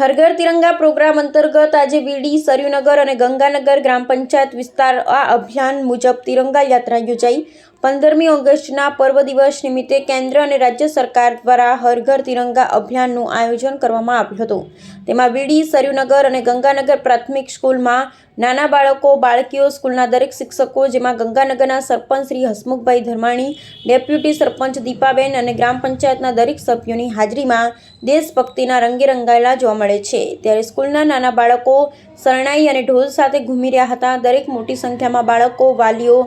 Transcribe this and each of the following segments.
હર ઘર તિરંગા પ્રોગ્રામ અંતર્ગત આજે વીડી, સરયુનગર અને ગંગાનગર ગ્રામ પંચાયત વિસ્તાર આ અભિયાન મુજબ તિરંગા યાત્રા યોજાઈ। 15મી ઓગસ્ટના પર્વ દિવસ નિમિત્તે કેન્દ્ર અને રાજ્ય સરકાર દ્વારા હર ઘર તિરંગા અભિયાનનું આયોજન કરવામાં આવ્યું હતું। તેમાં વીડી, સરયુનગર અને ગંગાનગર પ્રાથમિક સ્કૂલમાં નાના બાળકો, બાળકીઓ, સ્કૂલના દરેક શિક્ષકો, જેમાં ગંગાનગરના સરપંચ શ્રી હસમુખભાઈ ધર્માણી, ડેપ્યુટી સરપંચ દીપાબેન અને ગ્રામ પંચાયતના દરેક સભ્યોની હાજરીમાં દેશભક્તિના રંગે રંગાયેલા જોવા મળે છે। ત્યારે સ્કૂલના નાના બાળકો શરણાઈ અને ઢોલ સાથે ઘૂમી રહ્યા હતા। દરેક મોટી સંખ્યામાં બાળકો, વાલીઓ,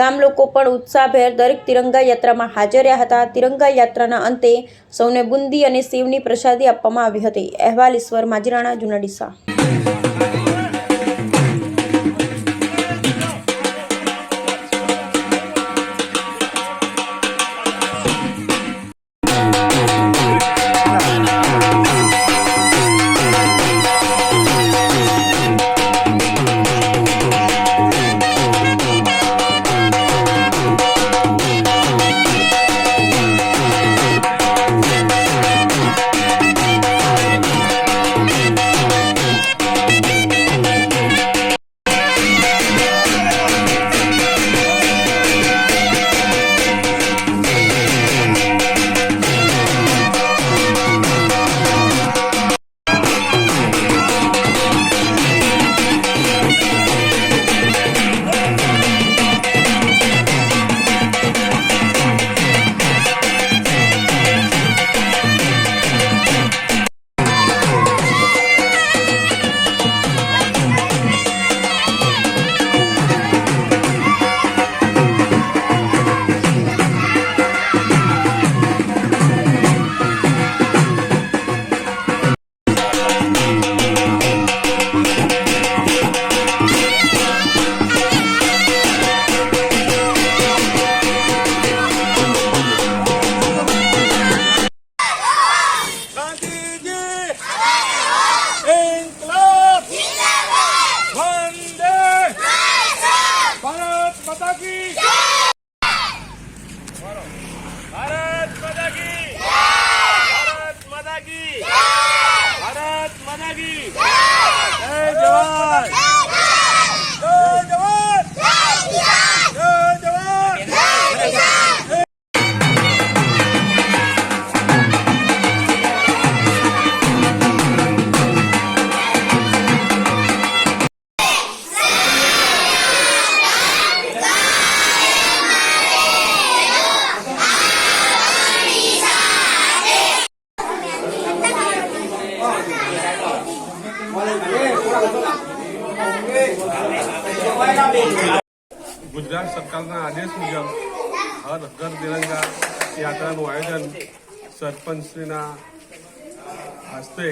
ગામ લોકો પણ ઉત્સાહભેર દરેક તિરંગા યાત્રામાં હાજર રહ્યા હતા। તિરંગા યાત્રાના અંતે સૌને બુંદી અને સેવની પ્રસાદી આપવામાં આવી હતી। અહેવાલ ઈશ્વર માજીરાણા, જુનાડીસા। ગુજરાત સરકારના આદેશ મુજબ હર ઘર તિરંગા યાત્રાનું આયોજન સરપંચશ્રીના હસ્તે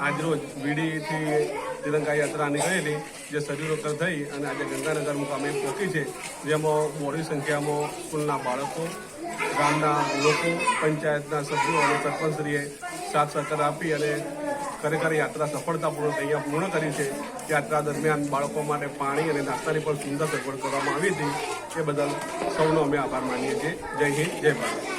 આજરોજ વીડીથી તિરંગા યાત્રા નીકળેલી, જે સરયુનગર થઈ અને આજે ગંગાનગર મુકામે પહોંચી છે, જેમાં મોટી સંખ્યામાં સ્કૂલના બાળકો, ગામના લોકો, પંચાયતના સભ્યો અને સરપંચશ્રીએ સાથ સહકાર આપી અને ખરેખર યાત્રા સફળતાપૂર્વક અહીંયા પૂર્ણ કરી છે। યાત્રા દરમિયાન બાળકો માટે પાણી અને નાસ્તાની પણ સુંદર સગવડ કરવામાં આવી હતી। એ બદલ સૌનો અમે આભાર માનીએ છીએ। જય હિન્દ, જય ભારત।